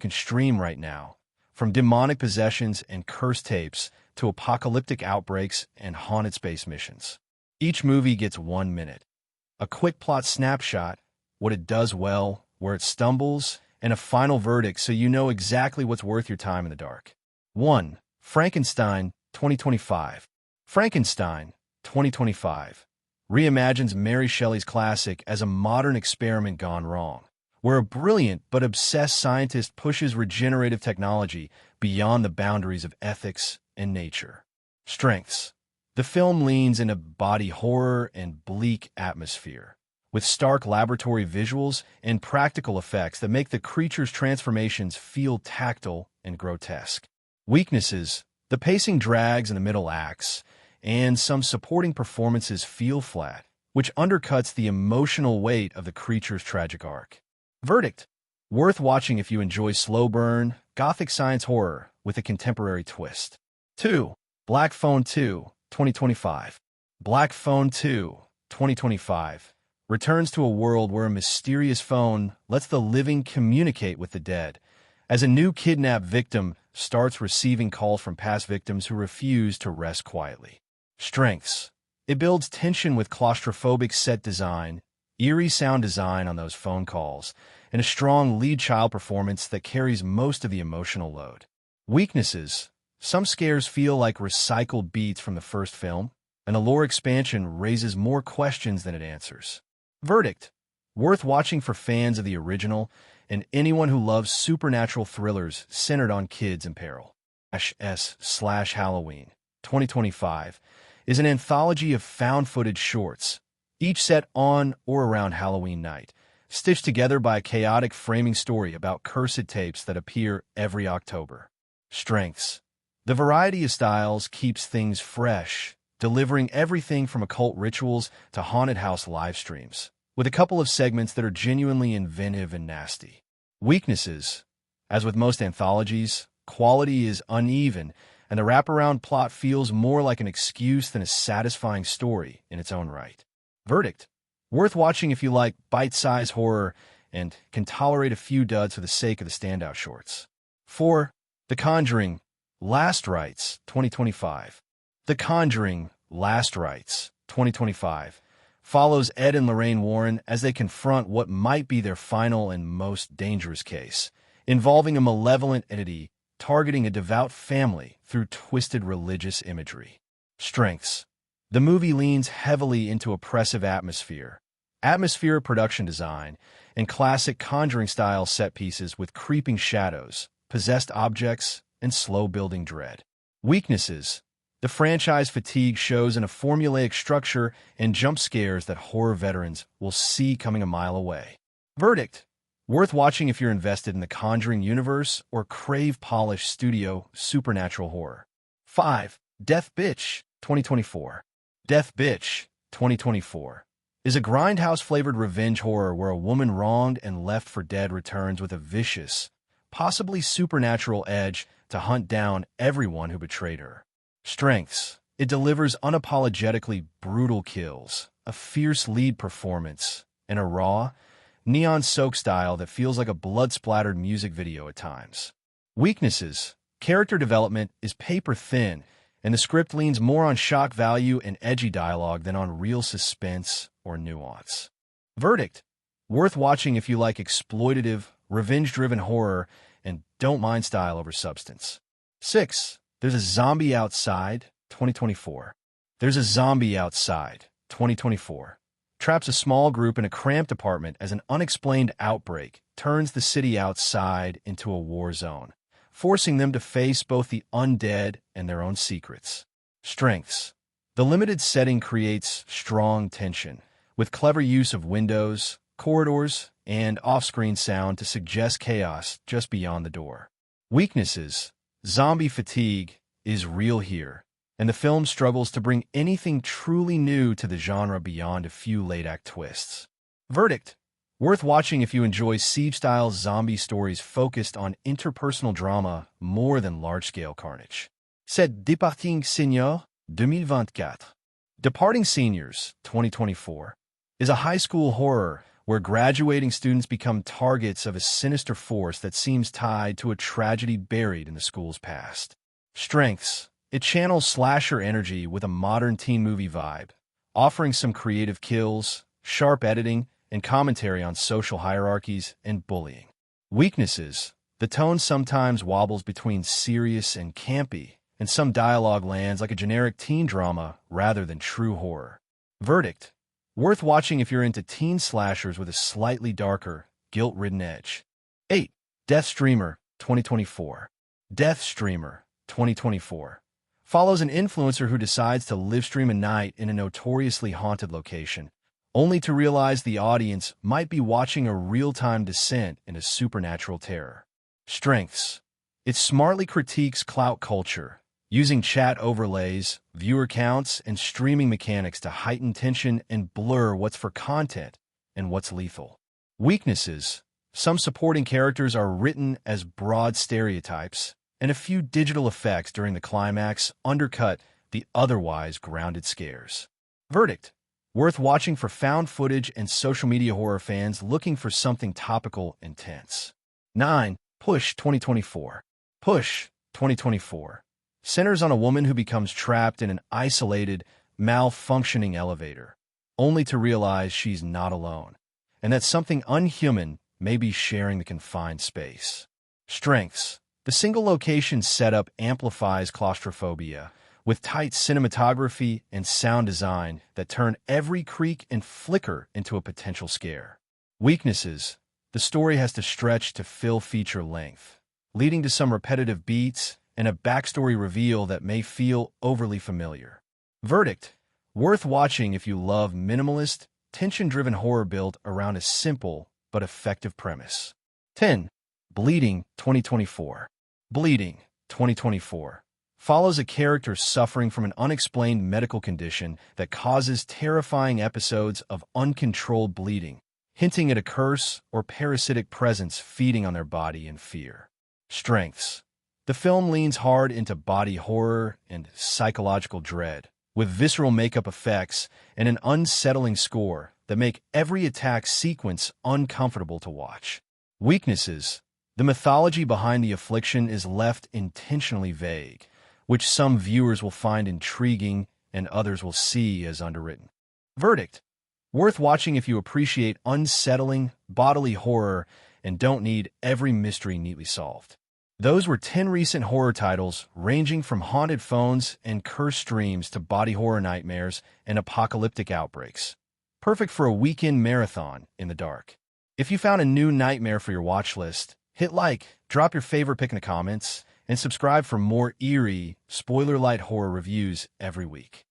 you can stream right now, from demonic possessions and curse tapes to apocalyptic outbreaks and haunted space missions. Each movie gets 1 minute. A quick plot snapshot, what it does well, where it stumbles, and a final verdict so you know exactly what's worth your time in the dark. 1. Frankenstein, 2025. Frankenstein, 2025, reimagines Mary Shelley's classic as a modern experiment gone wrong, where a brilliant but obsessed scientist pushes regenerative technology beyond the boundaries of ethics and nature. Strengths. The film leans into body horror and bleak atmosphere, with stark laboratory visuals and practical effects that make the creature's transformations feel tactile and grotesque. Weaknesses. The pacing drags in the middle acts, and some supporting performances feel flat, which undercuts the emotional weight of the creature's tragic arc. Verdict. Worth watching if you enjoy slow burn, gothic science horror with a contemporary twist. 2. Black Phone 2, 2025. Black Phone 2, 2025 returns to a world where a mysterious phone lets the living communicate with the dead, as a new kidnapped victim starts receiving calls from past victims who refuse to rest quietly. Strengths. It builds tension with claustrophobic set design, eerie sound design on those phone calls, and a strong lead child performance that carries most of the emotional load. Weaknesses. Some scares feel like recycled beats from the first film, and the lore expansion raises more questions than it answers. Verdict. Worth watching for fans of the original and anyone who loves supernatural thrillers centered on kids in peril. /Halloween, 2025, is an anthology of found-footage shorts, each set on or around Halloween night, stitched together by a chaotic framing story about cursed tapes that appear every October. Strengths. The variety of styles keeps things fresh, delivering everything from occult rituals to haunted house live streams, with a couple of segments that are genuinely inventive and nasty. Weaknesses. As with most anthologies, quality is uneven, and the wraparound plot feels more like an excuse than a satisfying story in its own right. Verdict. Worth watching if you like bite-sized horror and can tolerate a few duds for the sake of the standout shorts. 4. The Conjuring, Last Rites, 2025. The Conjuring, Last Rites, 2025 follows Ed and Lorraine Warren as they confront what might be their final and most dangerous case, involving a malevolent entity targeting a devout family through twisted religious imagery. Strengths. The movie leans heavily into oppressive atmospheric production design, and classic Conjuring-style set pieces with creeping shadows, possessed objects, and slow-building dread. Weaknesses. The franchise fatigue shows in a formulaic structure and jump scares that horror veterans will see coming a mile away. Verdict. Worth watching if you're invested in the Conjuring universe or crave polished studio supernatural horror. 5. Death Bitch, 2024. Death Bitch, 2024 is a grindhouse-flavored revenge horror where a woman wronged and left for dead returns with a vicious, possibly supernatural edge to hunt down everyone who betrayed her. Strengths. It delivers unapologetically brutal kills, a fierce lead performance, and a raw, neon-soaked style that feels like a blood-splattered music video at times. Weaknesses. Character development is paper-thin, and the script leans more on shock value and edgy dialogue than on real suspense or nuance. Verdict. Worth watching if you like exploitative, revenge-driven horror and don't mind style over substance. 6. There's a Zombie Outside, 2024. There's a Zombie Outside, 2024. Traps a small group in a cramped apartment as an unexplained outbreak turns the city outside into a war zone, forcing them to face both the undead and their own secrets. Strengths. The limited setting creates strong tension, with clever use of windows, corridors, and off-screen sound to suggest chaos just beyond the door. Weaknesses. Zombie fatigue is real here, and the film struggles to bring anything truly new to the genre beyond a few late-act twists. Verdict. Worth watching if you enjoy Siege-style zombie stories focused on interpersonal drama more than large-scale carnage. C'est Departing Seniors, 2024. Departing Seniors, 2024, is a high school horror where graduating students become targets of a sinister force that seems tied to a tragedy buried in the school's past. Strengths: it channels slasher energy with a modern teen movie vibe, offering some creative kills, sharp editing, and commentary on social hierarchies and bullying. Weaknesses: the tone sometimes wobbles between serious and campy, and some dialogue lands like a generic teen drama rather than true horror. Verdict: worth watching if you're into teen slashers with a slightly darker, guilt-ridden edge. 8. Death Streamer, 2024. Death Streamer, 2024. Follows an influencer who decides to live stream a night in a notoriously haunted location, only to realize the audience might be watching a real-time descent into supernatural terror. Strengths: it smartly critiques clout culture, using chat overlays, viewer counts, and streaming mechanics to heighten tension and blur what's for content and what's lethal. Weaknesses: some supporting characters are written as broad stereotypes, and a few digital effects during the climax undercut the otherwise grounded scares. Verdict: worth watching for found footage and social media horror fans looking for something topical and tense. 9. Push 2024. Push 2024 centers on a woman who becomes trapped in an isolated, malfunctioning elevator, only to realize she's not alone, and that something unhuman may be sharing the confined space. Strengths: the single location setup amplifies claustrophobia, with tight cinematography and sound design that turn every creak and flicker into a potential scare. Weaknesses: the story has to stretch to fill feature length, leading to some repetitive beats and a backstory reveal that may feel overly familiar. Verdict: worth watching if you love minimalist, tension-driven horror built around a simple but effective premise. 10. Bleeding 2024. Bleeding 2024 follows a character suffering from an unexplained medical condition that causes terrifying episodes of uncontrolled bleeding, hinting at a curse or parasitic presence feeding on their body in fear. Strengths: the film leans hard into body horror and psychological dread, with visceral makeup effects and an unsettling score that make every attack sequence uncomfortable to watch. Weaknesses: the mythology behind the affliction is left intentionally vague, which some viewers will find intriguing and others will see as underwritten. Verdict: worth watching if you appreciate unsettling, bodily horror and don't need every mystery neatly solved. Those were 10 recent horror titles ranging from haunted phones and cursed streams to body horror nightmares and apocalyptic outbreaks. Perfect for a weekend marathon in the dark. If you found a new nightmare for your watch list, hit like, drop your favorite pick in the comments, and subscribe for more eerie, spoiler-light horror reviews every week.